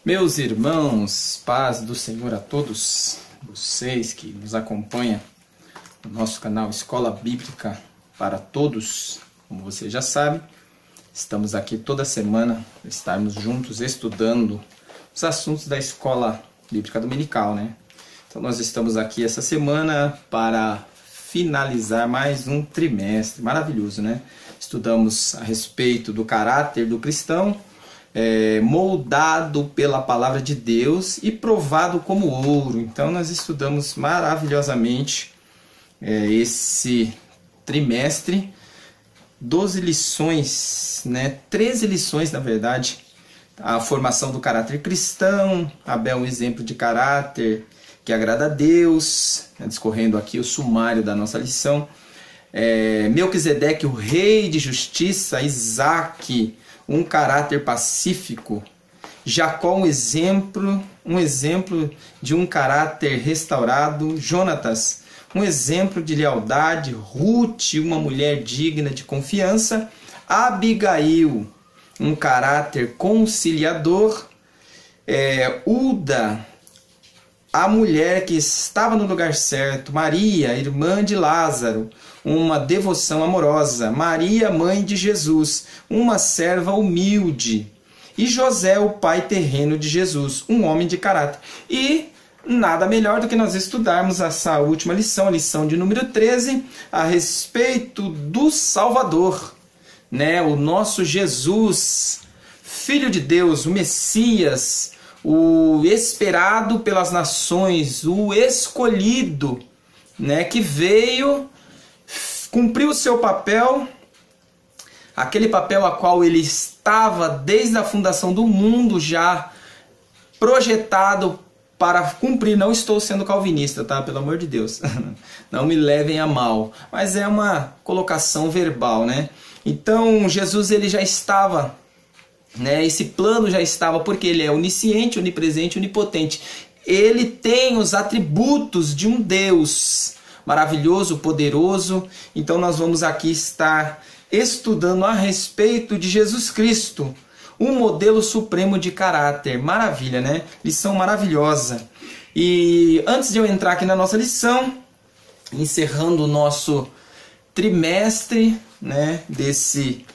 Meus irmãos, paz do Senhor a todos vocês que nos acompanham no nosso canal Escola Bíblica para Todos. Como você já sabe, estamos aqui toda semana para estarmos juntos estudando os assuntos da Escola Bíblica Dominical, né? Então nós estamos aqui essa semana para finalizar mais um trimestre maravilhoso, né? Estudamos a respeito do caráter do cristão, moldado pela palavra de Deus e provado como ouro. Então nós estudamos maravilhosamente esse trimestre, 12 lições, 13 lições na verdade, a formação do caráter cristão. Abel é um exemplo de caráter que agrada a Deus, discorrendo aqui o sumário da nossa lição. Melquisedeque, o rei de justiça. Isaac, um caráter pacífico. Jacó, um exemplo de um caráter restaurado. Jonatas, um exemplo de lealdade. Ruth, uma mulher digna de confiança. Abigail, um caráter conciliador. Uda, a mulher que estava no lugar certo. Maria, irmã de Lázaro, uma devoção amorosa. Maria, mãe de Jesus, uma serva humilde. E José, o pai terreno de Jesus, um homem de caráter. E nada melhor do que nós estudarmos essa última lição, a lição de número 13, a respeito do Salvador, o nosso Jesus, Filho de Deus, o Messias, o esperado pelas nações, o escolhido, que veio, cumpriu o seu papel, aquele papel a qual ele estava desde a fundação do mundo já projetado para cumprir. Não estou sendo calvinista, tá? Pelo amor de Deus, não me levem a mal, mas é uma colocação verbal, Então Jesus, ele já estava, esse plano já estava, porque ele é onisciente, onipresente, onipotente. Ele tem os atributos de um Deus maravilhoso, poderoso. Então nós vamos aqui estar estudando a respeito de Jesus Cristo, um modelo supremo de caráter. Maravilha, Lição maravilhosa. E antes de eu entrar aqui na nossa lição, encerrando o nosso trimestre, desse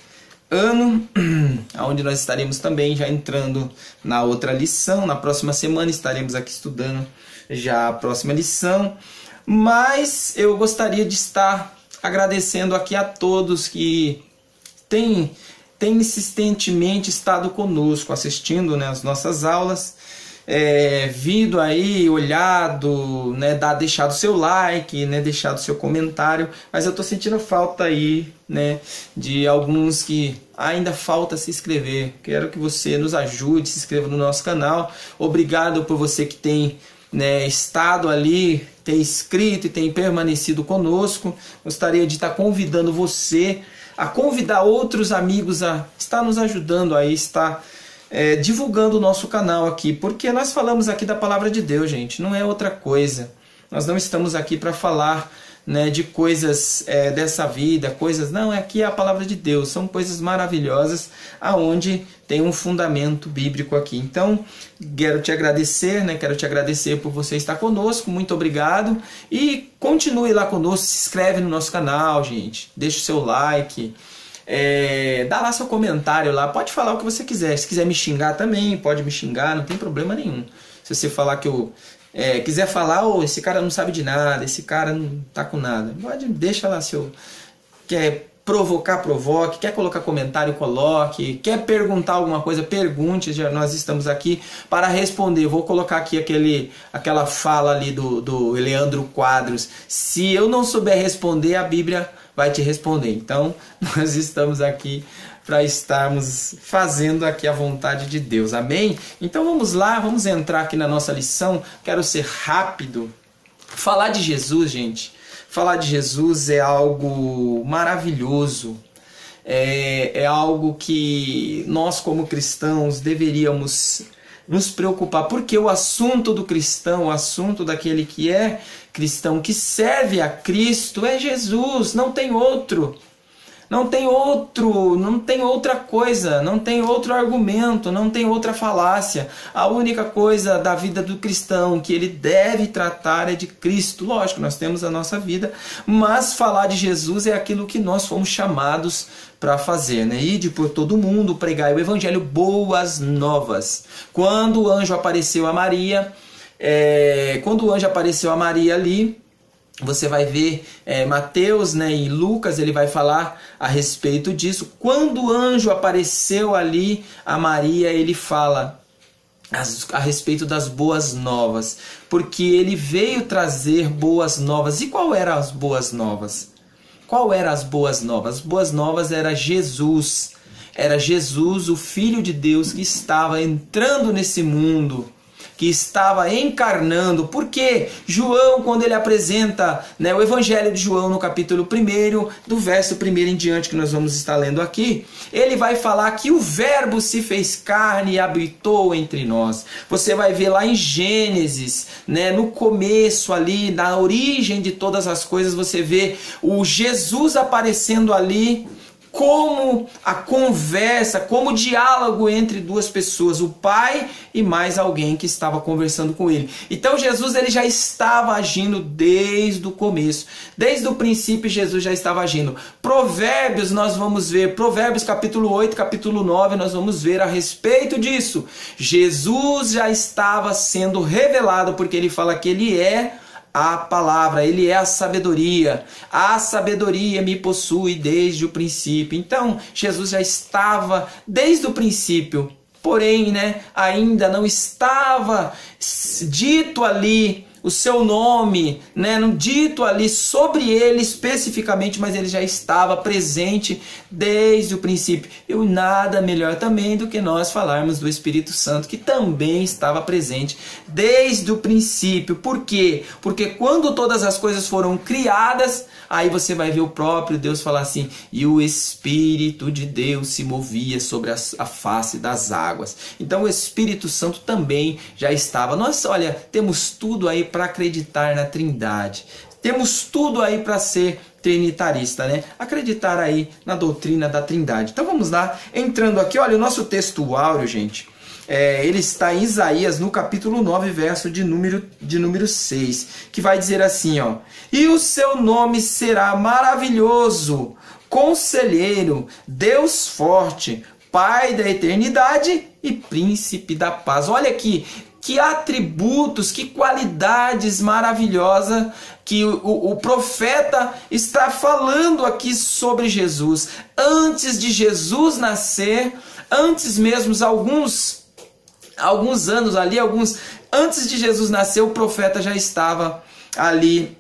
ano, onde nós estaremos também já entrando na outra lição. Na próxima semana estaremos aqui estudando já a próxima lição. Mas eu gostaria de estar agradecendo aqui a todos que têm insistentemente estado conosco, assistindo as nossas aulas, vindo aí, olhado, deixado seu like, deixado seu comentário. Mas eu estou sentindo falta aí, de alguns que ainda falta se inscrever. Quero que você nos ajude, se inscreva no nosso canal. Obrigado por você que tem estado ali, tem inscrito e tem permanecido conosco. Gostaria de estar convidando você a convidar outros amigos a estar nos ajudando aí, estar divulgando o nosso canal aqui, porque nós falamos aqui da palavra de Deus, gente, não é outra coisa. Nós não estamos aqui para falar de coisas dessa vida, aqui é a palavra de Deus, são coisas maravilhosas, aonde tem um fundamento bíblico aqui. Então, quero te agradecer por você estar conosco, muito obrigado, e continue lá conosco, se inscreve no nosso canal, gente, deixa o seu like, dá lá seu comentário lá, pode falar o que você quiser, se quiser me xingar também, pode me xingar, não tem problema nenhum. Se você falar que eu quiser falar, esse cara não sabe de nada, esse cara não tá com nada, deixa lá seu... Quer provocar, provoque, quer colocar comentário, coloque, quer perguntar alguma coisa, pergunte, nós estamos aqui para responder. Vou colocar aqui aquela fala ali do Leandro Quadros: se eu não souber responder, a Bíblia vai te responder. Então nós estamos aqui para estarmos fazendo aqui a vontade de Deus, amém? Então vamos lá, vamos entrar aqui na nossa lição. Quero ser rápido. Falar de Jesus, gente, falar de Jesus é algo maravilhoso, é algo que nós como cristãos deveríamos nos preocupar, porque o assunto do cristão, o assunto daquele que é cristão, que serve a Cristo, é Jesus, não tem outro. Não tem outra coisa, não tem outro argumento, não tem outra falácia. A única coisa da vida do cristão que ele deve tratar é de Cristo. Lógico, nós temos a nossa vida, mas falar de Jesus é aquilo que nós fomos chamados para fazer, né? Ide por todo mundo, pregai o evangelho, boas novas. Quando o anjo apareceu a Maria, ali, você vai ver Mateus, né, e Lucas, ele vai falar a respeito disso. Quando o anjo apareceu ali a Maria, ele fala a respeito das boas novas, porque ele veio trazer boas novas. E qual eram as boas novas? Qual eram as boas novas? As boas novas era Jesus. Era Jesus, o Filho de Deus, que estava entrando nesse mundo, que estava encarnando. Porque João, quando ele apresenta, né, o Evangelho de João no capítulo 1, do verso 1 em diante, que nós vamos estar lendo aqui, ele vai falar que o Verbo se fez carne e habitou entre nós. Você vai ver lá em Gênesis, né, no começo ali, na origem de todas as coisas, você vê o Jesus aparecendo ali, como a conversa, como o diálogo entre duas pessoas, o Pai e mais alguém que estava conversando com ele. Então Jesus, ele já estava agindo desde o começo, desde o princípio Jesus já estava agindo. Provérbios, nós vamos ver, Provérbios capítulo 8, capítulo 9, nós vamos ver a respeito disso. Jesus já estava sendo revelado, porque ele fala que ele é a palavra, ele é a sabedoria me possui desde o princípio. Então Jesus já estava desde o princípio, porém, né, ainda não estava dito ali o seu nome, né, não dito ali sobre ele especificamente, mas ele já estava presente desde o princípio. E nada melhor também do que nós falarmos do Espírito Santo, que também estava presente desde o princípio. Por quê? Porque quando todas as coisas foram criadas, aí você vai ver o próprio Deus falar assim: e o Espírito de Deus se movia sobre a face das águas. Então o Espírito Santo também já estava. Nós, olha, temos tudo aí para acreditar na Trindade. Temos tudo aí para ser trinitarista, né? Acreditar aí na doutrina da Trindade. Então vamos lá, entrando aqui, olha, o nosso texto áureo, gente, ele está em Isaías, no capítulo 9, verso de número 6, que vai dizer assim, ó: e o seu nome será maravilhoso, conselheiro, Deus forte, Pai da eternidade e príncipe da paz. Olha aqui, que atributos, que qualidades maravilhosas que o profeta está falando aqui sobre Jesus. Antes de Jesus nascer, antes mesmo, alguns anos ali, antes de Jesus nascer, o profeta já estava ali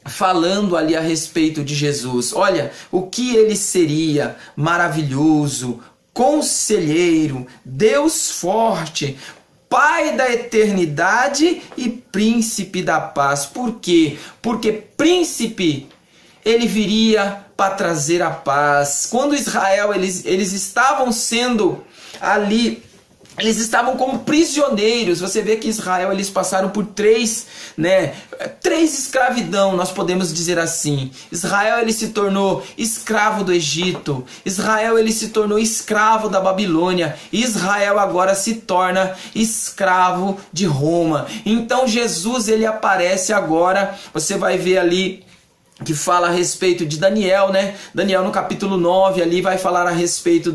falando ali a respeito de Jesus. Olha, o que ele seria: maravilhoso, conselheiro, Deus forte, Pai da eternidade e príncipe da paz. Por quê? Porque príncipe, ele viria para trazer a paz. Quando Israel, eles estavam sendo ali, eles estavam como prisioneiros. Você vê que Israel, eles passaram por três escravidão, nós podemos dizer assim. Israel, ele se tornou escravo do Egito. Israel, ele se tornou escravo da Babilônia. Israel agora se torna escravo de Roma. Então Jesus, ele aparece agora. Você vai ver ali que fala a respeito de Daniel, né? Daniel no capítulo 9 ali vai falar a respeito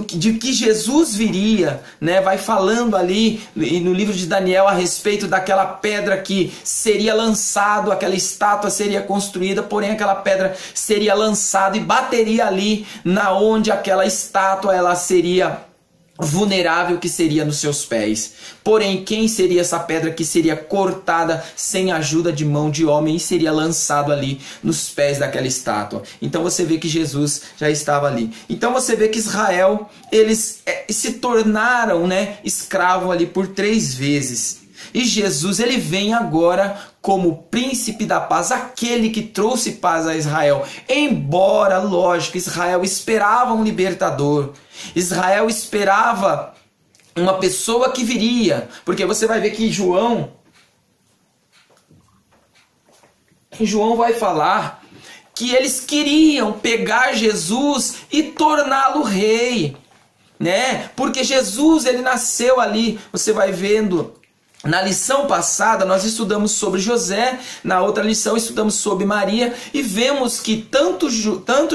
de que Jesus viria, né? Vai falando ali no livro de Daniel a respeito daquela pedra que seria lançado, aquela estátua seria construída, porém aquela pedra seria lançada e bateria ali na onde aquela estátua ela seria vulnerável, que seria nos seus pés. Porém, quem seria essa pedra que seria cortada sem ajuda de mão de homem e seria lançado ali nos pés daquela estátua? Então você vê que Jesus já estava ali. Então você vê que Israel, eles se tornaram, né, escravo ali por 3 vezes. E Jesus, ele vem agora como príncipe da paz, aquele que trouxe paz a Israel. Embora, lógico, Israel esperava um libertador. Israel esperava uma pessoa que viria. Porque você vai ver que João vai falar que eles queriam pegar Jesus e torná-lo rei, né? Porque Jesus, ele nasceu ali, você vai vendo. Na lição passada nós estudamos sobre José, na outra lição estudamos sobre Maria e vemos que tanto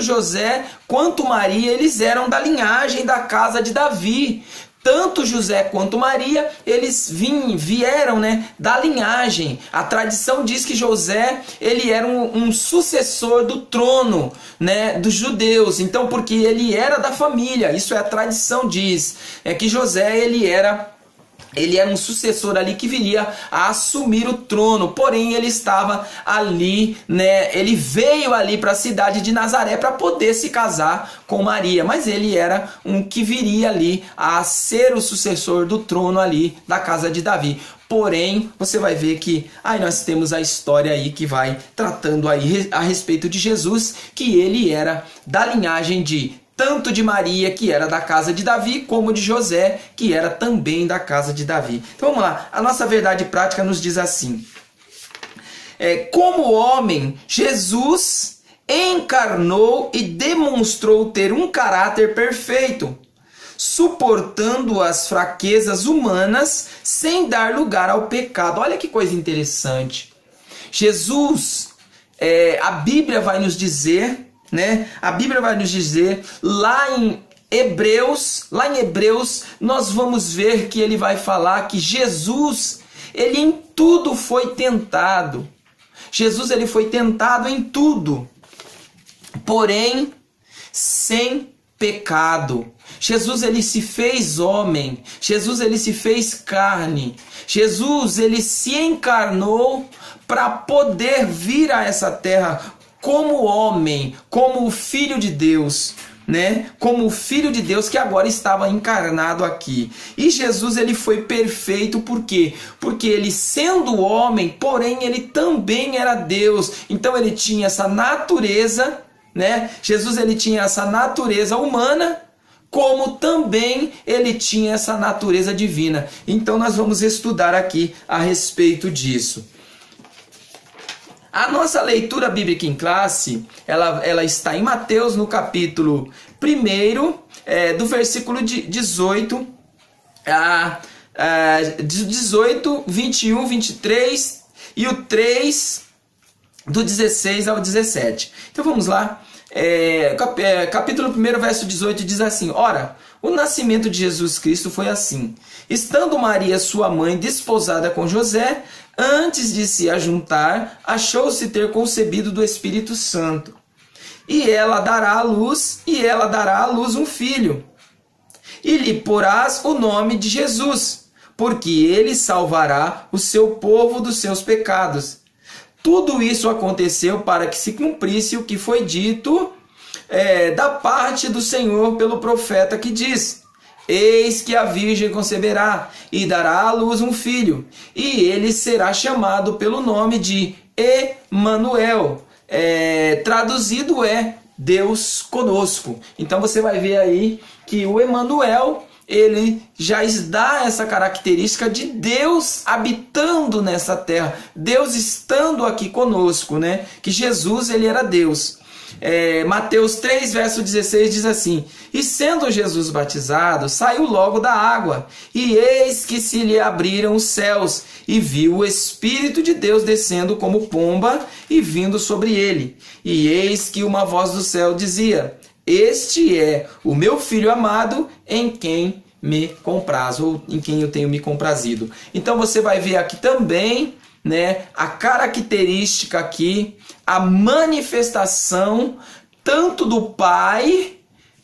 José quanto Maria, eles eram da linhagem da casa de Davi. Tanto José quanto Maria, eles vieram, né, da linhagem. A tradição diz que José, ele era um sucessor do trono, né, dos judeus. Então, porque ele era da família, isso é a tradição diz, é que José, ele era um sucessor ali que viria a assumir o trono, porém ele estava ali, né? Ele veio ali para a cidade de Nazaré para poder se casar com Maria, mas ele era um que viria ali a ser o sucessor do trono ali da casa de Davi. Porém, você vai ver que aí nós temos a história aí que vai tratando aí a respeito de Jesus, que ele era da linhagem tanto de Maria, que era da casa de Davi, como de José, que era também da casa de Davi. Então vamos lá, a nossa verdade prática nos diz assim. Como homem, Jesus encarnou e demonstrou ter um caráter perfeito, suportando as fraquezas humanas sem dar lugar ao pecado. Olha que coisa interessante. Jesus, a Bíblia vai nos dizer... né? A Bíblia vai nos dizer lá em Hebreus, nós vamos ver que ele vai falar que Jesus, ele em tudo foi tentado. Jesus, ele foi tentado em tudo, porém sem pecado. Jesus, ele se fez homem. Jesus, ele se fez carne. Jesus, ele se encarnou para poder vir a essa terra como homem, como o Filho de Deus, né? Como o Filho de Deus que agora estava encarnado aqui. E Jesus, ele foi perfeito, por quê? Porque ele sendo homem, porém ele também era Deus. Então ele tinha essa natureza, né? Jesus, ele tinha essa natureza humana, como também ele tinha essa natureza divina. Então nós vamos estudar aqui a respeito disso. A nossa leitura bíblica em classe, ela está em Mateus, no capítulo 1, do versículo 18, 21, 23 e o 3, do 16 ao 17. Então vamos lá. Capítulo 1, verso 18 diz assim: Ora, o nascimento de Jesus Cristo foi assim. Estando Maria, sua mãe, desposada com José, antes de se ajuntar, achou-se ter concebido do Espírito Santo. E ela dará à luz um filho. E lhe porás o nome de Jesus, porque ele salvará o seu povo dos seus pecados. Tudo isso aconteceu para que se cumprisse o que foi dito da parte do Senhor pelo profeta, que diz: Eis que a virgem conceberá e dará à luz um filho, e ele será chamado pelo nome de Emanuel. Traduzido Deus conosco. Então você vai ver aí que o Emanuel, ele já dá essa característica de Deus habitando nessa terra, Deus estando aqui conosco, né? Que Jesus, ele era Deus. Mateus 3, verso 16 diz assim: E sendo Jesus batizado, saiu logo da água, e eis que se lhe abriram os céus, e viu o Espírito de Deus descendo como pomba e vindo sobre ele. E eis que uma voz do céu dizia: Este é o meu Filho amado, em quem me compraz, ou em quem eu tenho me comprazido. Então você vai ver aqui também, né, a característica aqui, a manifestação tanto do Pai,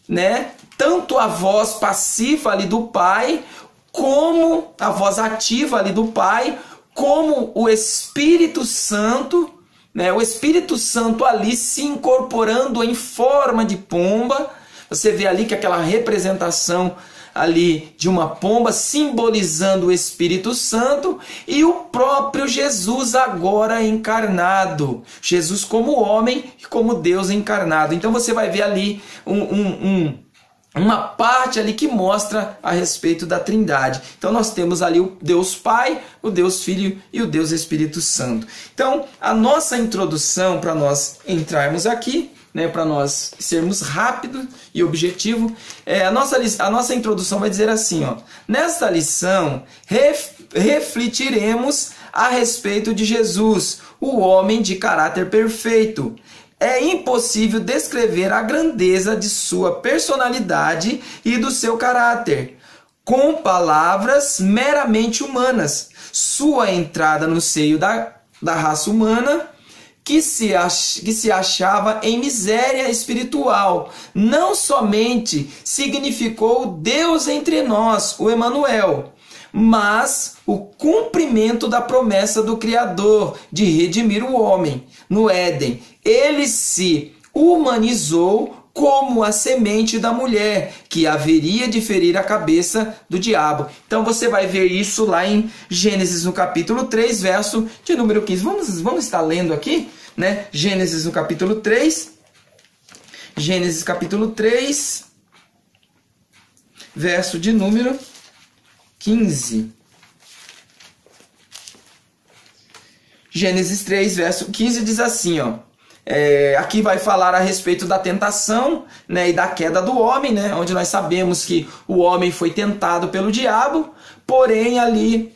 né, tanto a voz passiva ali do Pai, como a voz ativa ali do Pai, como o Espírito Santo, né, o Espírito Santo ali se incorporando em forma de pomba. Você vê ali que aquela representação ali de uma pomba simbolizando o Espírito Santo, e o próprio Jesus agora encarnado, Jesus como homem e como Deus encarnado. Então você vai ver ali uma parte ali que mostra a respeito da Trindade. Então nós temos ali o Deus Pai, o Deus Filho e o Deus Espírito Santo. Então a nossa introdução, para nós entrarmos aqui, né, para nós sermos rápido e objetivo, a nossa introdução vai dizer assim, ó: nesta lição refletiremos a respeito de Jesus, o homem de caráter perfeito. É impossível descrever a grandeza de sua personalidade e do seu caráter com palavras meramente humanas. Sua entrada no seio da raça humana, que se achava em miséria espiritual, não somente significou Deus entre nós, o Emanuel, mas o cumprimento da promessa do Criador de redimir o homem no Éden. Ele se humanizou como a semente da mulher, que haveria de ferir a cabeça do diabo. Então você vai ver isso lá em Gênesis no capítulo 3, verso de número 15. Vamos estar lendo aqui, né? Gênesis no capítulo 3. Gênesis capítulo 3, verso de número 15. Gênesis 3, verso 15 diz assim, ó. Aqui vai falar a respeito da tentação, né, e da queda do homem, né, onde nós sabemos que o homem foi tentado pelo diabo, porém ali,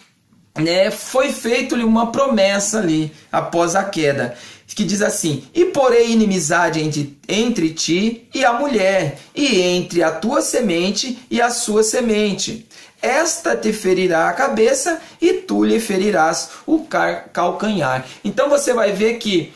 né, foi feito-lhe uma promessa ali após a queda, que diz assim: e porém inimizade entre ti e a mulher, e entre a tua semente e a sua semente. Esta te ferirá a cabeça e tu lhe ferirás o calcanhar. Então você vai ver que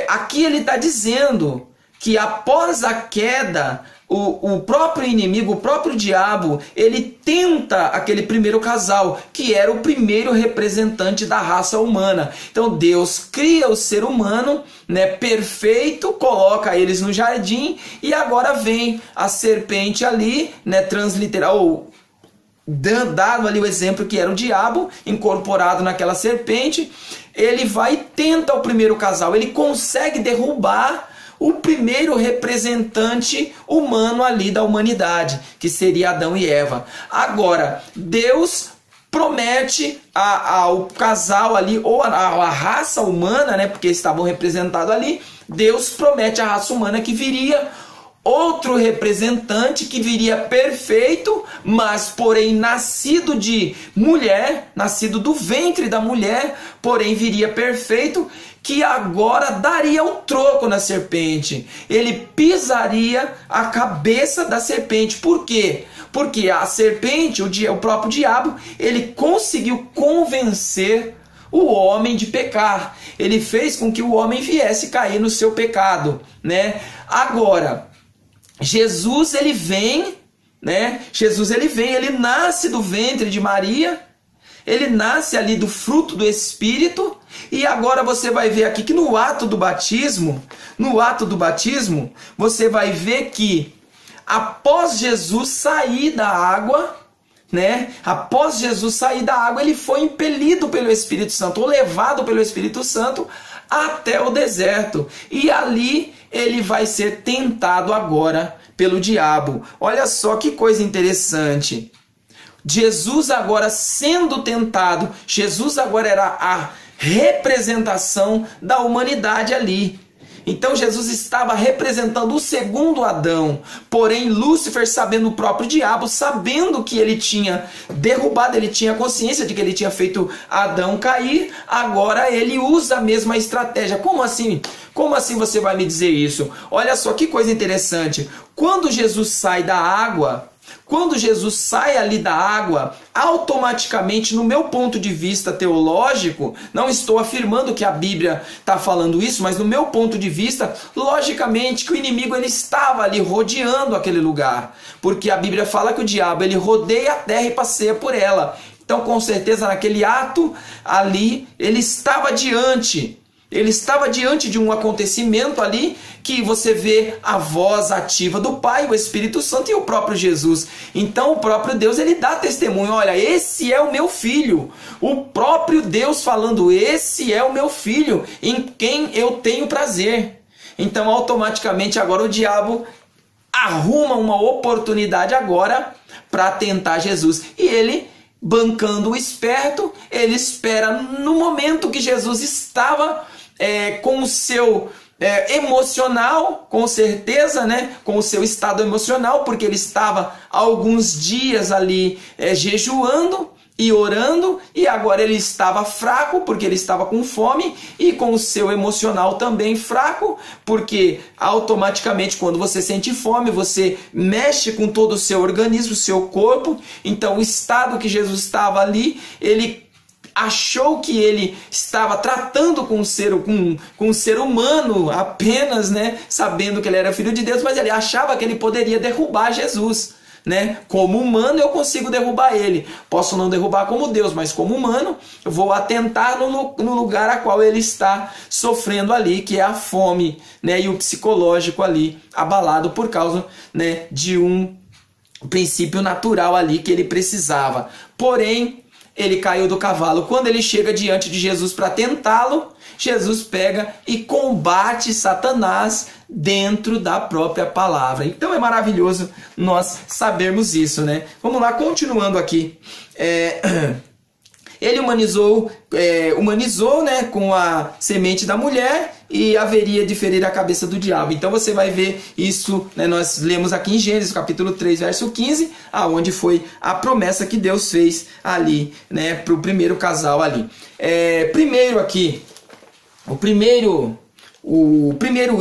aqui ele está dizendo que após a queda, o próprio inimigo, o próprio diabo, ele tenta aquele primeiro casal, que era o primeiro representante da raça humana. Então Deus cria o ser humano, né, perfeito, coloca eles no jardim, e agora vem a serpente ali, né, transliteral, dado ali o exemplo que era o diabo incorporado naquela serpente. Ele vai e tenta o primeiro casal, ele consegue derrubar o primeiro representante humano ali da humanidade, que seria Adão e Eva. Agora, Deus promete ao casal ali, ou a raça humana, né, porque estavam representados ali, Deus promete à raça humana que viria outro representante, que viria perfeito, mas porém nascido de mulher, nascido do ventre da mulher, porém viria perfeito, que agora daria o troco na serpente. Ele pisaria a cabeça da serpente. Por quê? Porque a serpente, o próprio diabo, ele conseguiu convencer o homem de pecar. Ele fez com que o homem viesse cair no seu pecado, né? Agora, Jesus ele vem, né? Jesus ele vem, ele nasce do ventre de Maria, ele nasce ali do fruto do Espírito, e agora você vai ver aqui que no ato do batismo, você vai ver que após Jesus sair da água, né? Após Jesus sair da água, ele foi impelido pelo Espírito Santo, ou levado pelo Espírito Santo até o deserto, e ali ele vai ser tentado agora pelo diabo. Olha só que coisa interessante. Jesus agora sendo tentado, Jesus agora era a representação da humanidade ali. Então Jesus estava representando o segundo Adão. Porém Lúcifer, sabendo, o próprio diabo, sabendo que ele tinha derrubado, ele tinha consciência de que ele tinha feito Adão cair, agora ele usa a mesma estratégia. Como assim? Como assim você vai me dizer isso? Olha só que coisa interessante. Quando Jesus sai da água, quando Jesus sai ali da água, automaticamente, no meu ponto de vista teológico, não estou afirmando que a Bíblia está falando isso, mas no meu ponto de vista, logicamente que o inimigo ele estava ali rodeando aquele lugar, porque a Bíblia fala que o diabo ele rodeia a terra e passeia por ela. Então, com certeza, naquele ato ali, ele estava diante de um acontecimento ali, que você vê a voz ativa do Pai, o Espírito Santo e o próprio Jesus. Então o próprio Deus ele dá testemunho: olha, esse é o meu filho. O próprio Deus falando: esse é o meu filho, em quem eu tenho prazer. Então automaticamente agora o diabo arruma uma oportunidade agora para tentar Jesus. E ele, bancando o esperto, ele espera no momento que Jesus estava com o seu emocional, com certeza, né? Com o seu estado emocional, porque ele estava há alguns dias ali jejuando e orando, e agora ele estava fraco, porque ele estava com fome, e com o seu emocional também fraco, porque automaticamente quando você sente fome, você mexe com todo o seu organismo, o seu corpo. Então o estado que Jesus estava ali, ele achou que ele estava tratando com um ser humano apenas, né, sabendo que ele era filho de Deus, mas ele achava que ele poderia derrubar Jesus, né? Como humano eu consigo derrubar ele, posso não derrubar como Deus, mas como humano eu vou atentar no lugar a qual ele está sofrendo ali, que é a fome, né, e o psicológico ali abalado por causa, né, de um princípio natural ali que ele precisava. Porém, ele caiu do cavalo. Quando ele chega diante de Jesus para tentá-lo, Jesus pega e combate Satanás dentro da própria palavra. Então é maravilhoso nós sabermos isso, né? Vamos lá, continuando aqui. Ele humanizou, né, com a semente da mulher e haveria de ferir a cabeça do diabo. Então você vai ver isso, né, nós lemos aqui em Gênesis capítulo 3, verso 15, aonde foi a promessa que Deus fez ali, né, para o primeiro casal ali. Primeiro aqui, o primeiro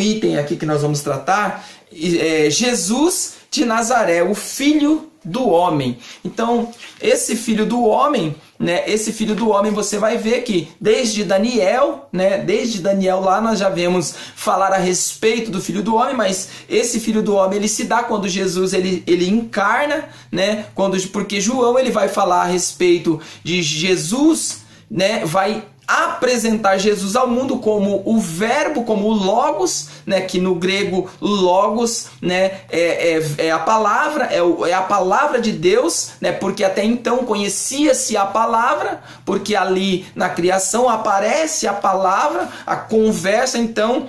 item aqui que nós vamos tratar é Jesus de Nazaré, o Filho do Homem. Então, esse Filho do Homem, né, esse Filho do Homem, você vai ver que desde Daniel, né, desde Daniel lá nós já vemos falar a respeito do Filho do Homem, mas esse Filho do Homem ele se dá quando Jesus ele encarna, né, porque João ele vai falar a respeito de Jesus, né, vai apresentar Jesus ao mundo como o verbo, como o logos, né, que no grego logos, né, é a palavra, é a palavra de Deus, né, porque até então conhecia-se a palavra, porque ali na criação aparece a palavra, a conversa. Então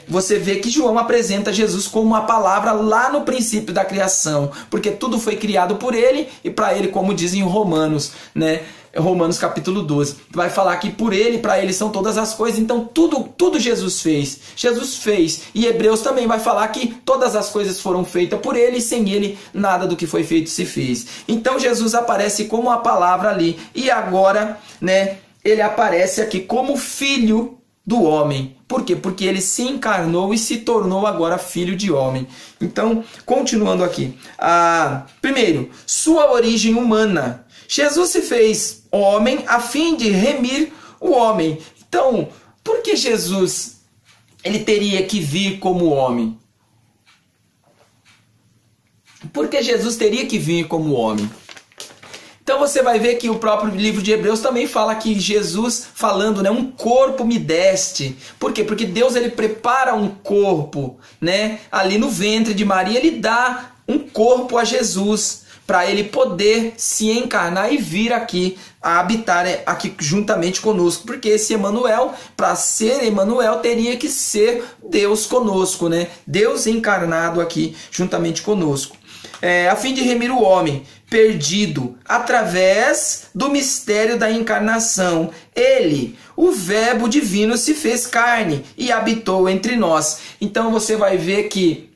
você vê que João apresenta Jesus como a palavra lá no princípio da criação, porque tudo foi criado por ele e para ele, como dizem em Romanos, né, Romanos capítulo 12, vai falar que por ele, para ele são todas as coisas. Então tudo Jesus fez. E Hebreus também vai falar que todas as coisas foram feitas por ele, e sem ele nada do que foi feito se fez. Então Jesus aparece como a palavra ali, e agora, né, ele aparece aqui como filho do homem. Por quê? Porque ele se encarnou e se tornou agora filho de homem. Então, continuando aqui. Primeiro, sua origem humana. Jesus se fez homem a fim de remir o homem. Então, por que Jesus ele teria que vir como homem? Por que Jesus teria que vir como homem? Então você vai ver que o próprio livro de Hebreus também fala que Jesus falando, né, um corpo me deste. Por quê? Porque Deus ele prepara um corpo, né, ali no ventre de Maria, ele dá um corpo a Jesus, para ele poder se encarnar e vir aqui a habitar aqui juntamente conosco, porque esse Emanuel, para ser Emanuel, teria que ser Deus conosco, né? Deus encarnado aqui juntamente conosco, a fim de remir o homem perdido através do mistério da encarnação. Ele, o Verbo divino, se fez carne e habitou entre nós. Então você vai ver que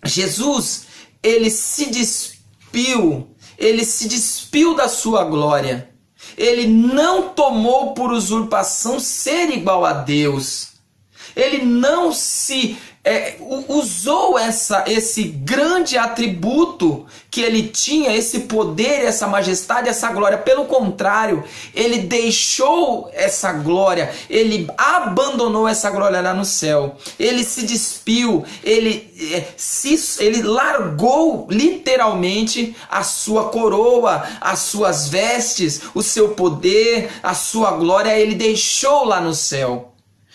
Jesus, ele se despiu da sua glória. Ele não tomou por usurpação ser igual a Deus. Ele não se usou esse grande atributo que ele tinha, esse poder, essa majestade, essa glória. Pelo contrário, ele deixou essa glória, ele abandonou essa glória lá no céu. Ele se despiu, ele largou literalmente a sua coroa, as suas vestes, o seu poder, a sua glória, ele deixou lá no céu.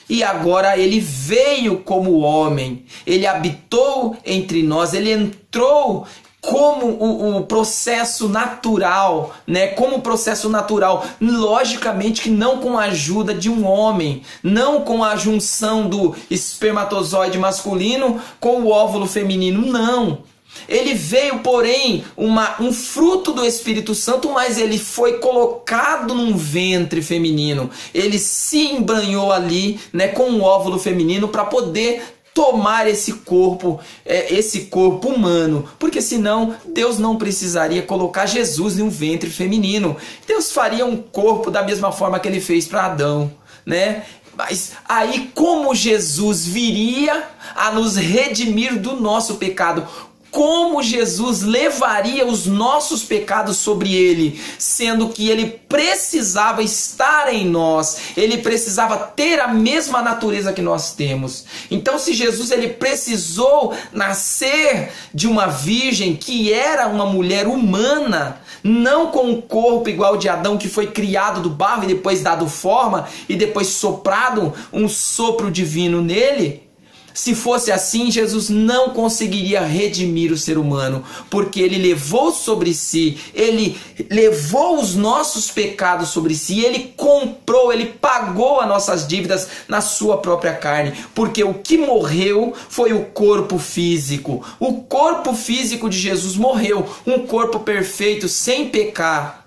E agora ele veio como homem, ele habitou entre nós, ele entrou como o processo natural, né? Como o processo natural, logicamente que não com a ajuda de um homem, não com a junção do espermatozoide masculino com o óvulo feminino, não. Ele veio, porém, um fruto do Espírito Santo, mas ele foi colocado num ventre feminino. Ele se embranhou ali, né, com um óvulo feminino para poder tomar esse corpo humano, porque senão Deus não precisaria colocar Jesus em um ventre feminino. Deus faria um corpo da mesma forma que ele fez para Adão, né? Mas aí como Jesus viria a nos redimir do nosso pecado? Como Jesus levaria os nossos pecados sobre ele, sendo que ele precisava estar em nós, ele precisava ter a mesma natureza que nós temos. Então, se Jesus ele precisou nascer de uma virgem que era uma mulher humana, não com um corpo igual de Adão, que foi criado do barro e depois dado forma e depois soprado um sopro divino nele, se fosse assim, Jesus não conseguiria redimir o ser humano, porque ele levou sobre si, ele levou os nossos pecados sobre si, ele comprou, ele pagou as nossas dívidas na sua própria carne, porque o que morreu foi o corpo físico. O corpo físico de Jesus morreu, um corpo perfeito, sem pecar.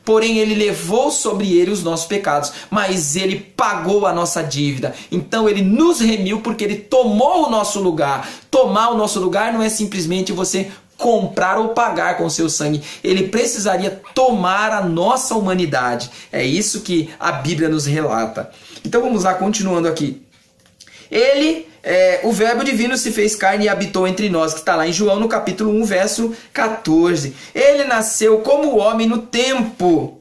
Porém, ele levou sobre ele os nossos pecados, mas ele pagou a nossa dívida. Então, ele nos remiu porque ele tomou o nosso lugar. Tomar o nosso lugar não é simplesmente você comprar ou pagar com seu sangue. Ele precisaria tomar a nossa humanidade. É isso que a Bíblia nos relata. Então, vamos lá, continuando aqui. O verbo divino se fez carne e habitou entre nós, que está lá em João no capítulo 1, verso 14. Ele nasceu como homem no tempo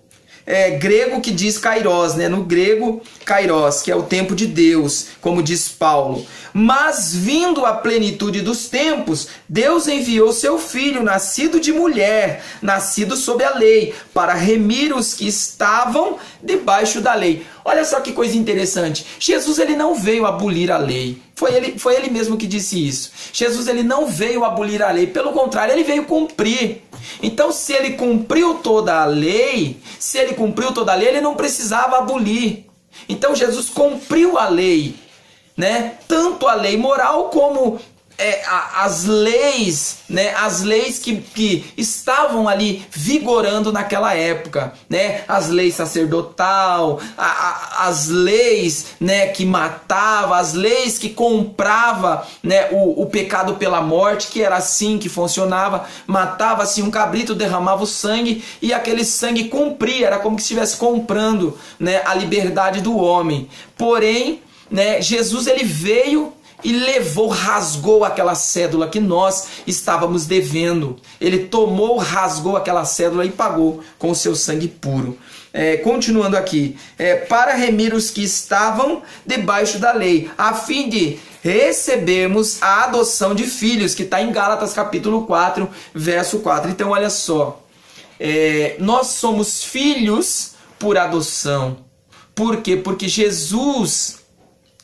grego que diz kairos, né? No grego kairos, que é o tempo de Deus, como diz Paulo. Mas vindo a plenitude dos tempos, Deus enviou seu filho, nascido de mulher, nascido sob a lei, para remir os que estavam debaixo da lei. Olha só que coisa interessante. Jesus ele não veio abolir a lei. Foi ele mesmo que disse isso. Jesus ele não veio abolir a lei. Pelo contrário, ele veio cumprir. Então, se ele cumpriu toda a lei, ele não precisava abolir. Então, Jesus cumpriu a lei, né? Tanto a lei moral como as leis, né? As leis que estavam ali vigorando naquela época, né? As leis sacerdotal, as leis, né, que matava, as leis que comprava, né, o pecado pela morte, que era assim que funcionava. Matava-se um cabrito, derramava o sangue e aquele sangue cumpria, era como que estivesse comprando, né, a liberdade do homem. Porém, né, Jesus ele veio e rasgou aquela cédula que nós estávamos devendo. Ele tomou, rasgou aquela cédula e pagou com o seu sangue puro. Continuando aqui, para remir os que estavam debaixo da lei, a fim de recebermos a adoção de filhos, que está em Gálatas capítulo 4, verso 4. Então olha só, nós somos filhos por adoção. Por quê? Porque Jesus,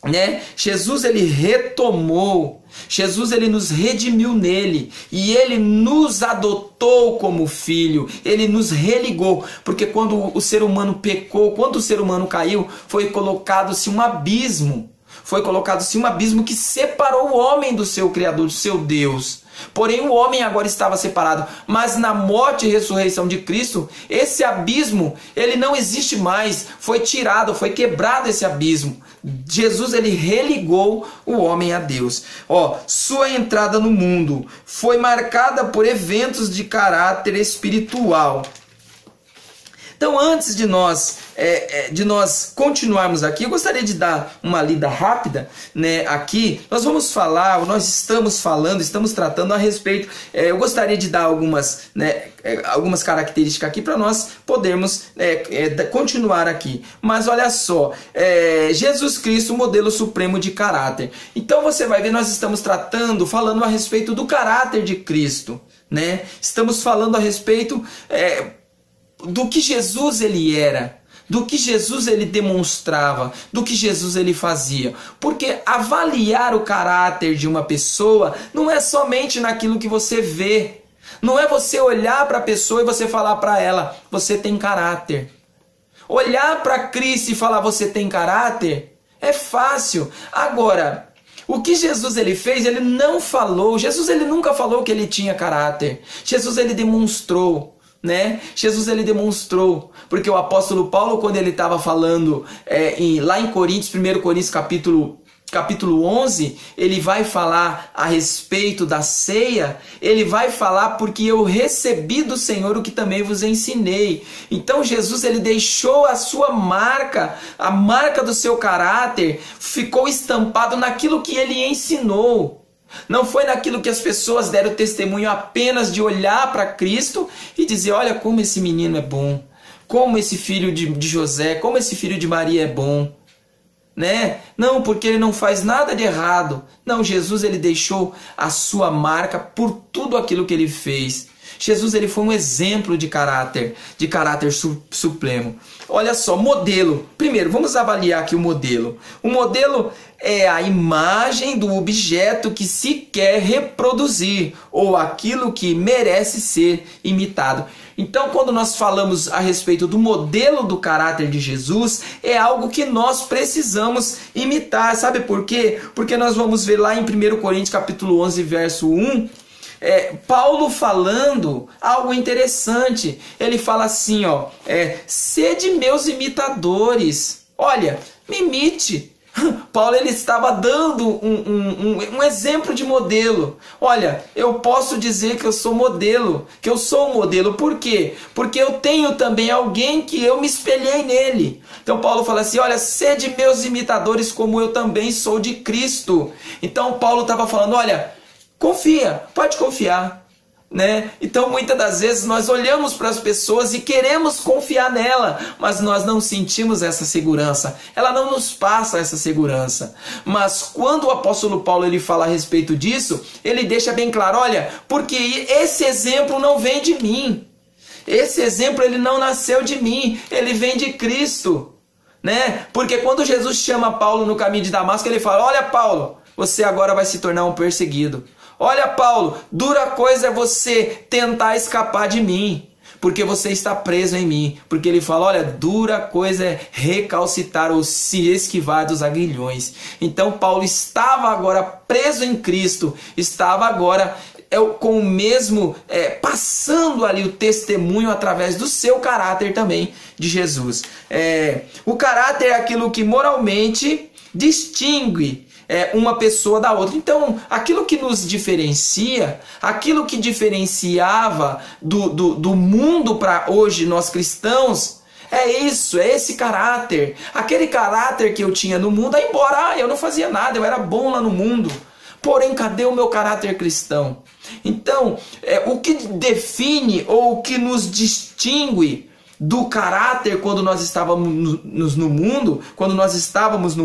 né? Jesus ele retomou, Jesus ele nos redimiu nele e ele nos adotou como filho, ele nos religou, porque quando o ser humano pecou, quando o ser humano caiu, foi colocado-se um abismo, que separou o homem do seu Criador, do seu Deus. Porém o homem agora estava separado, mas na morte e ressurreição de Cristo, esse abismo ele não existe mais, foi tirado, foi quebrado esse abismo. Jesus ele religou o homem a Deus. Sua entrada no mundo foi marcada por eventos de caráter espiritual. Então, antes de nós continuarmos aqui, eu gostaria de dar uma lida rápida, né, aqui. Estamos tratando a respeito. Eu gostaria de dar algumas características aqui para nós podermos continuar aqui. Mas olha só, Jesus Cristo, modelo supremo de caráter. Então você vai ver, nós estamos falando a respeito do caráter de Cristo, né? Estamos falando a respeito do que Jesus ele era, do que Jesus ele demonstrava, do que Jesus ele fazia. Porque avaliar o caráter de uma pessoa não é somente naquilo que você vê, Não é você olhar para a pessoa e você falar para ela, você tem caráter. Olhar para Cristo e falar, você tem caráter, é fácil. Agora, o que Jesus ele fez, ele não falou. Jesus ele nunca falou que ele tinha caráter. Jesus ele demonstrou, né? Jesus ele demonstrou, porque o apóstolo Paulo, quando ele estava falando lá em Coríntios, 1 Coríntios capítulo 11, ele vai falar a respeito da ceia, ele vai falar porque eu recebi do Senhor o que também vos ensinei. Então Jesus ele deixou a sua marca, a marca do seu caráter, ficou estampado naquilo que ele ensinou. Não foi naquilo que as pessoas deram testemunho apenas de olhar para Cristo e dizer, olha como esse menino é bom, como esse filho de José, como esse filho de Maria é bom. Né? Não, porque ele não faz nada de errado. Não, Jesus ele deixou a sua marca por tudo aquilo que ele fez. Jesus ele foi um exemplo de caráter supremo. Olha só, modelo. Primeiro, vamos avaliar aqui o modelo. O modelo é a imagem do objeto que se quer reproduzir, ou aquilo que merece ser imitado. Então, quando nós falamos a respeito do modelo do caráter de Jesus, é algo que nós precisamos imitar. Sabe por quê? Porque nós vamos ver lá em 1 Coríntios capítulo 11, verso 1, Paulo falando algo interessante. Ele fala assim, ó, sede meus imitadores. Olha, me imite. Paulo ele estava dando um exemplo de modelo. Olha, eu posso dizer que eu sou modelo, que eu sou um modelo. Por quê? Porque eu tenho também alguém que eu me espelhei nele. Então Paulo fala assim, olha, sede meus imitadores como eu também sou de Cristo. Então Paulo estava falando, olha, confia, pode confiar. Né? Então muitas das vezes nós olhamos para as pessoas e queremos confiar nela, mas nós não sentimos essa segurança, ela não nos passa essa segurança. Mas quando o apóstolo Paulo ele fala a respeito disso, ele deixa bem claro, olha, porque esse exemplo não vem de mim, esse exemplo ele não nasceu de mim, ele vem de Cristo, né? Porque quando Jesus chama Paulo no caminho de Damasco, ele fala, olha Paulo, você agora vai se tornar um perseguido. Olha Paulo, dura coisa é você tentar escapar de mim, porque você está preso em mim. Porque ele fala, olha, dura coisa é recalcitar ou se esquivar dos aguilhões. Então Paulo estava agora preso em Cristo, estava agora com o mesmo, passando ali o testemunho através do seu caráter também de Jesus. O caráter é aquilo que moralmente distingue uma pessoa da outra. Então, aquilo que nos diferencia, aquilo que diferenciava do mundo para hoje nós cristãos, é isso, é esse caráter. Aquele caráter que eu tinha no mundo, embora eu não fazia nada, eu era bom lá no mundo. Porém, cadê o meu caráter cristão? Então, o que define ou o que nos distingue do caráter quando nós estávamos no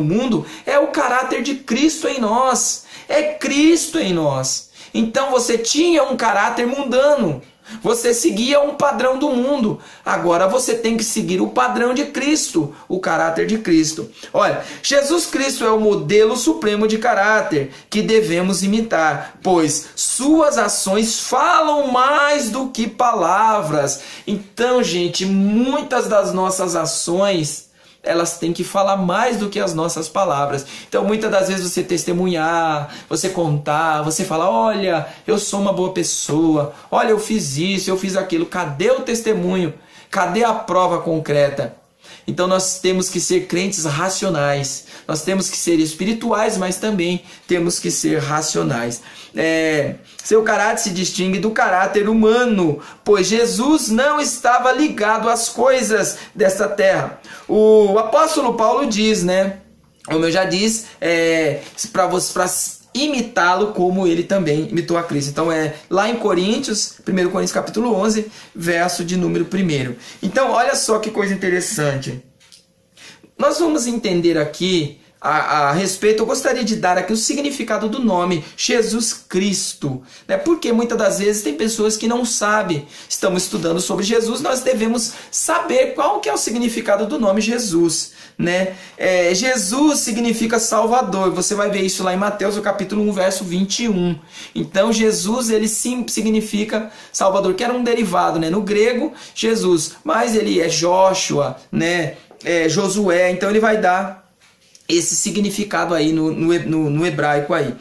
mundo, é o caráter de Cristo em nós. É Cristo em nós. Então você tinha um caráter mundano. Você seguia um padrão do mundo. Agora você tem que seguir o padrão de Cristo, o caráter de Cristo. Olha, Jesus Cristo é o modelo supremo de caráter que devemos imitar, pois suas ações falam mais do que palavras. Então, gente, muitas das nossas ações, elas têm que falar mais do que as nossas palavras. Então muitas das vezes você testemunhar, você contar, você falar, olha, eu sou uma boa pessoa, olha, eu fiz isso, eu fiz aquilo. Cadê o testemunho? Cadê a prova concreta? Então nós temos que ser crentes racionais, nós temos que ser espirituais, mas também temos que ser racionais. Seu caráter se distingue do caráter humano, pois Jesus não estava ligado às coisas desta terra. O apóstolo Paulo diz, né, como eu já disse, para imitá-lo como ele também imitou a Cristo. Então lá em Coríntios, 1 Coríntios capítulo 11, verso de número 1. Então olha só que coisa interessante. Nós vamos entender aqui a respeito, eu gostaria de dar aqui o significado do nome Jesus Cristo, né? Porque muitas das vezes tem pessoas que não sabem. Estamos estudando sobre Jesus, nós devemos saber qual que é o significado do nome Jesus, né? Jesus significa Salvador. Você vai ver isso lá em Mateus, o capítulo 1, verso 21. Então Jesus, ele sim significa Salvador, que era um derivado, né? No grego, Jesus, mas ele é Joshua, né? Josué, então ele vai dar esse significado aí no hebraico aí.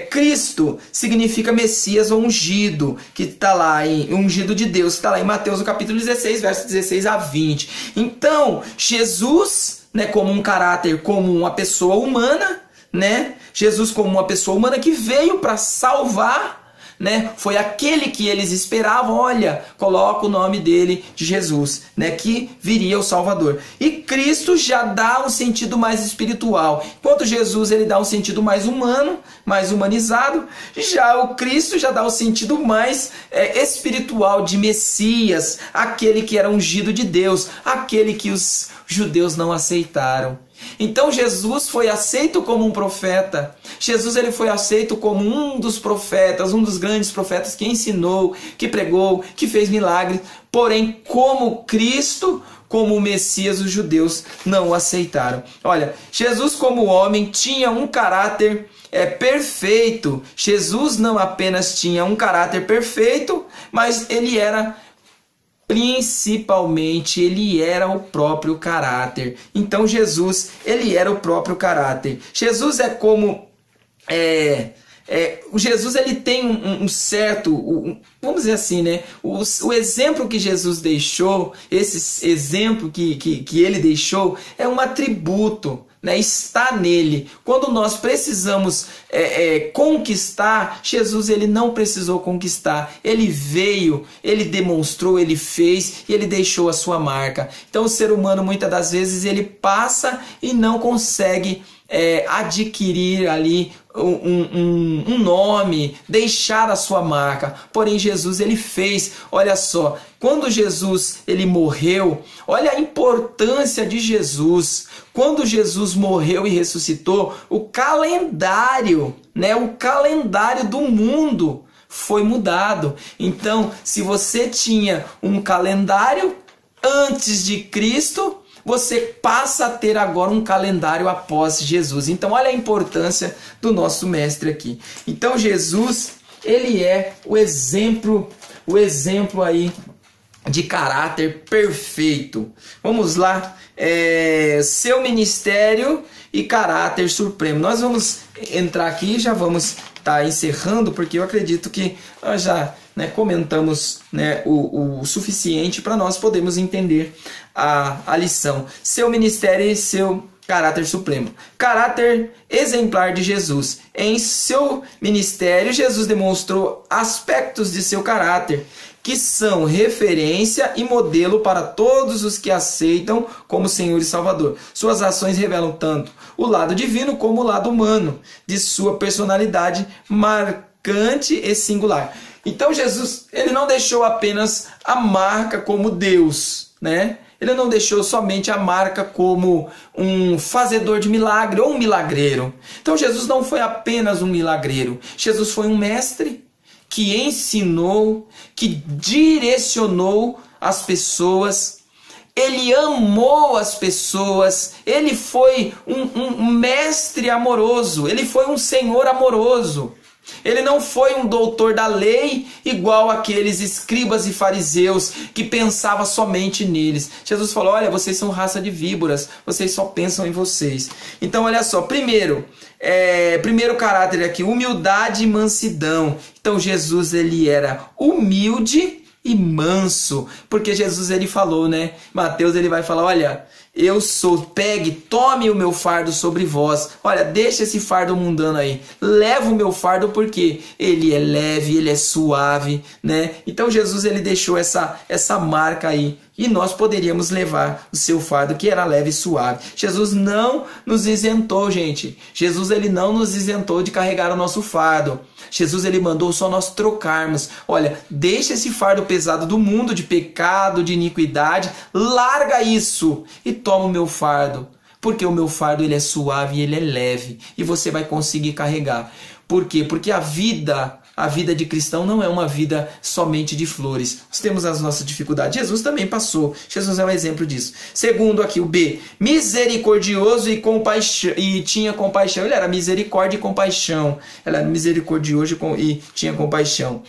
Cristo significa Messias ou ungido, que está lá em ungido de Deus, que está lá em Mateus no capítulo 16, versos 16 a 20. Então, Jesus, né, como um caráter, como uma pessoa humana, né? Jesus como uma pessoa humana que veio para salvar, né? Foi aquele que eles esperavam. Olha, coloca o nome dele de Jesus, né? Que viria o Salvador. E Cristo já dá um sentido mais espiritual. Enquanto Jesus ele dá um sentido mais humano, mais humanizado, já o Cristo já dá o sentido mais espiritual de Messias, aquele que era ungido de Deus, aquele que os judeus não aceitaram. Então Jesus foi aceito como um profeta. Jesus ele foi aceito como um dos profetas, um dos grandes profetas que ensinou, que pregou, que fez milagres. Porém, como Cristo, como o Messias, os judeus não o aceitaram. Olha, Jesus como homem tinha um caráter perfeito. Jesus não apenas tinha um caráter perfeito, mas ele era principalmente, ele era o próprio caráter. Então Jesus, ele era o próprio caráter. Jesus é como Jesus ele tem um certo, vamos dizer assim, né? O exemplo que Jesus deixou, esse exemplo que ele deixou é um atributo, né? Está nele. Quando nós precisamos conquistar, Jesus ele não precisou conquistar. Ele veio, ele demonstrou, ele fez e ele deixou a sua marca. Então o ser humano muitas das vezes ele passa e não consegue adquirir ali um nome, deixar a sua marca. Porém Jesus ele fez. Olha só, quando Jesus ele morreu, olha a importância de Jesus. Quando Jesus morreu e ressuscitou, o calendário, né, o calendário do mundo foi mudado. Então, se você tinha um calendário antes de Cristo, você passa a ter agora um calendário após Jesus. Então olha a importância do nosso mestre aqui. Então Jesus, ele é o exemplo aí de caráter perfeito. Vamos lá, seu ministério e caráter supremo. Nós vamos entrar aqui e já vamos estar encerrando, porque eu acredito que nós já comentamos o suficiente para nós podermos entender a lição. Seu ministério e seu caráter supremo. Caráter exemplar de Jesus. Em seu ministério, Jesus demonstrou aspectos de seu caráter que são referência e modelo para todos os que aceitam como Senhor e Salvador. Suas ações revelam tanto o lado divino como o lado humano de sua personalidade marcante e singular. Então Jesus, ele não deixou apenas a marca como Deus, né? Ele não deixou somente a marca como um fazedor de milagre ou um milagreiro. Então Jesus não foi apenas um milagreiro. Jesus foi um mestre que ensinou, que direcionou as pessoas. Ele amou as pessoas. Ele foi um mestre amoroso. Ele foi um Senhor amoroso. Ele não foi um doutor da lei igual aqueles escribas e fariseus que pensavam somente neles. Jesus falou, olha, vocês são raça de víboras, vocês só pensam em vocês. Então olha só, primeiro caráter aqui, humildade e mansidão. Então Jesus ele era humilde e manso, porque Jesus ele falou, né? Mateus ele vai falar, olha, tome o meu fardo sobre vós. Olha, deixa esse fardo mundano aí. Leva o meu fardo porque ele é leve, ele é suave, né? Então Jesus ele deixou essa marca aí. E nós poderíamos levar o seu fardo que era leve e suave. Jesus não nos isentou, gente. Jesus ele não nos isentou de carregar o nosso fardo. Jesus ele mandou só nós trocarmos. Olha, deixa esse fardo pesado do mundo, de pecado, de iniquidade. Larga isso e toma o meu fardo. porque o meu fardo ele é suave e ele é leve, e você vai conseguir carregar. Por quê? Porque a vida de cristão não é uma vida somente de flores. Nós temos as nossas dificuldades. Jesus também passou. Jesus é um exemplo disso. Segundo aqui, o B. Misericordioso e tinha compaixão. Ele era misericórdia e compaixão. Ele era misericordioso e tinha compaixão.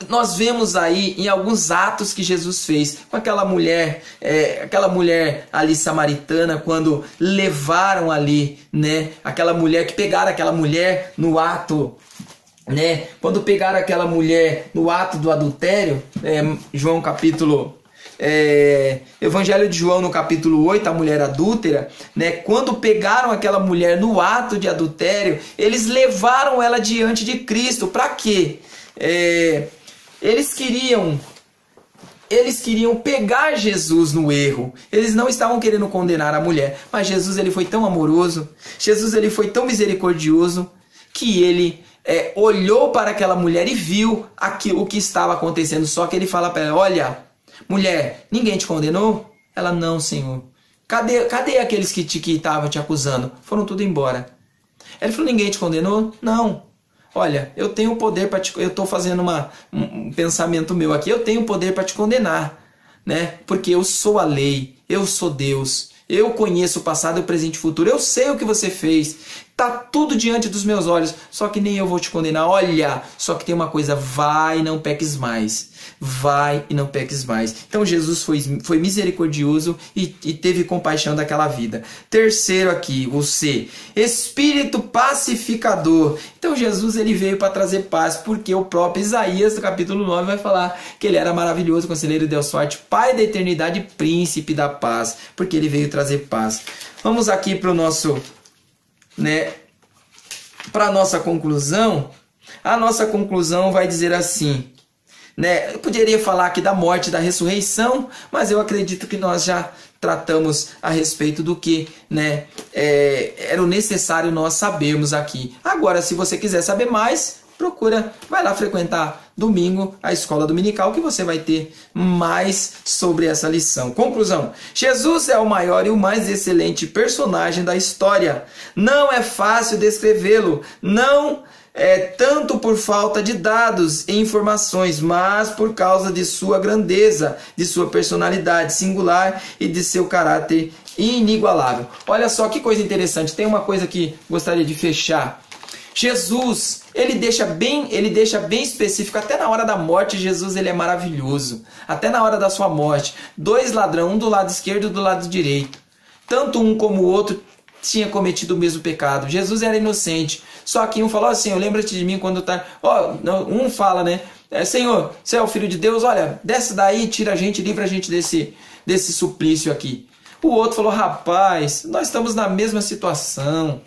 Nós vemos aí em alguns atos que Jesus fez com aquela mulher ali samaritana, quando levaram ali, né, aquela mulher, que pegaram aquela mulher no ato, né, quando pegaram aquela mulher no ato do adultério, João capítulo Evangelho de João no capítulo 8, a mulher adúltera, né? Quando pegaram aquela mulher no ato de adultério, eles levaram ela diante de Cristo. Para quê? Eles queriam pegar Jesus no erro. Eles não estavam querendo condenar a mulher, mas Jesus ele foi tão amoroso, Jesus ele foi tão misericordioso, que ele olhou para aquela mulher e viu o que estava acontecendo. Só que ele fala para ela: olha, mulher, ninguém te condenou? Ela: não, Senhor. Cadê aqueles que estavam te acusando? Foram tudo embora. Ele falou: ninguém te condenou? Não. Olha, eu tenho poder para te... Eu estou fazendo um pensamento meu aqui. Eu tenho poder para te condenar, né? Porque eu sou a lei, eu sou Deus. Eu conheço o passado, o presente e o futuro. Eu sei o que você fez. Tá tudo diante dos meus olhos. Só que nem eu vou te condenar. Olha, só que tem uma coisa: vai e não peques mais. Vai e não peques mais. Então Jesus foi misericordioso e teve compaixão daquela vida. Terceiro aqui, o C. Espírito pacificador. Então Jesus ele veio para trazer paz, porque o próprio Isaías, no capítulo 9, vai falar que ele era maravilhoso, conselheiro, Deus forte, Pai da eternidade, príncipe da paz, porque ele veio trazer paz. Vamos aqui para o nosso... para a nossa conclusão. A nossa conclusão vai dizer assim, né? Eu poderia falar aqui da morte e da ressurreição, mas eu acredito que nós já tratamos a respeito do que, né, era o necessário nós sabermos aqui. Agora, se você quiser saber mais, vai lá frequentar domingo a escola dominical, que você vai ter mais sobre essa lição. Conclusão: Jesus é o maior e o mais excelente personagem da história. Não é fácil descrevê-lo, não tanto por falta de dados e informações, mas por causa de sua grandeza, de sua personalidade singular e de seu caráter inigualável. Olha só que coisa interessante. Tem uma coisa que gostaria de fechar. Jesus, ele deixa bem específico. Até na hora da morte, Jesus ele é maravilhoso. Até na hora da sua morte, 2 ladrões, um do lado esquerdo e do lado direito. Tanto um como o outro tinha cometido o mesmo pecado. Jesus era inocente. Só que um falou assim: lembra-te de mim quando tá... Um fala, né? Senhor, você é o Filho de Deus, olha, desce daí, tira a gente, livra a gente desse suplício aqui. O outro falou: rapaz, nós estamos na mesma situação.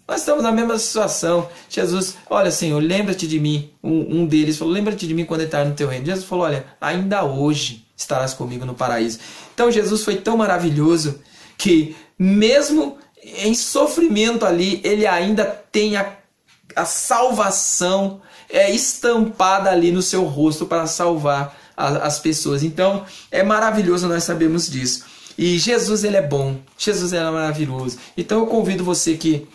Nós estamos na mesma situação. Jesus, olha, Senhor, lembra-te de mim. Um deles falou: lembra-te de mim quando entrar no teu reino. Jesus falou: olha, ainda hoje estarás comigo no paraíso. Então Jesus foi tão maravilhoso que mesmo em sofrimento ali, ele ainda tem a salvação estampada ali no seu rosto para salvar as pessoas. Então é maravilhoso, nós sabemos disso. E Jesus ele é bom, Jesus ele é maravilhoso. Então eu convido você que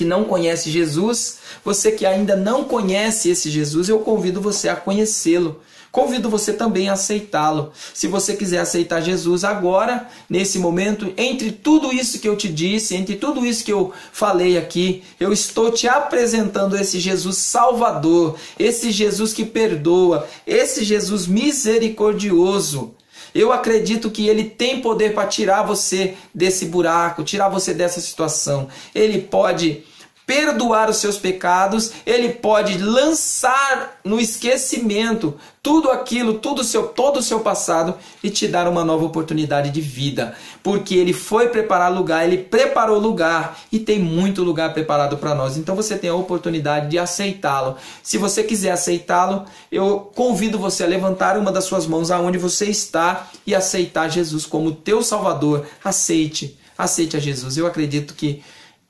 não conhece Jesus, você que ainda não conhece esse Jesus, eu convido você a conhecê-lo. Convido você também a aceitá-lo. Se você quiser aceitar Jesus agora, nesse momento, entre tudo isso que eu te disse, entre tudo isso que eu falei aqui, eu estou te apresentando esse Jesus Salvador, esse Jesus que perdoa, esse Jesus misericordioso. Eu acredito que ele tem poder para tirar você desse buraco, tirar você dessa situação. Ele pode perdoar os seus pecados, ele pode lançar no esquecimento tudo aquilo, todo o seu passado e te dar uma nova oportunidade de vida, porque ele foi preparar lugar, ele preparou lugar e tem muito lugar preparado para nós. Então você tem a oportunidade de aceitá-lo. Se você quiser aceitá-lo, eu convido você a levantar uma das suas mãos aonde você está e aceitar Jesus como teu Salvador. Aceite a Jesus. Eu acredito que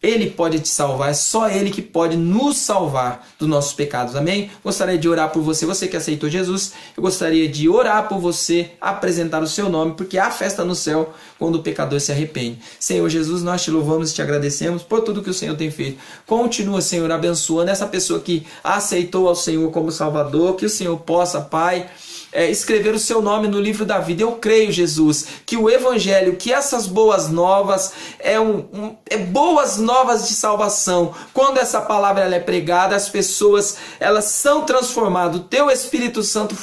Ele pode te salvar, é só Ele que pode nos salvar dos nossos pecados, amém? Gostaria de orar por você, você que aceitou Jesus, eu gostaria de orar por você, apresentar o seu nome, porque há festa no céu quando o pecador se arrepende. Senhor Jesus, nós te louvamos e te agradecemos por tudo que o Senhor tem feito. Continua, Senhor, abençoando essa pessoa que aceitou ao Senhor como Salvador, que o Senhor possa, Pai, escrever o seu nome no livro da vida. Eu creio, Jesus, que o Evangelho, que essas boas novas é boas novas de salvação. Quando essa palavra ela é pregada, as pessoas elas são transformadas. O teu Espírito Santo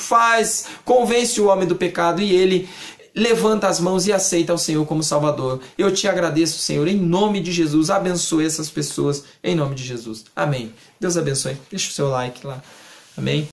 convence o homem do pecado e ele levanta as mãos e aceita o Senhor como Salvador. Eu te agradeço, Senhor, em nome de Jesus. Abençoe essas pessoas em nome de Jesus. Amém. Deus abençoe. Deixa o seu like lá. Amém.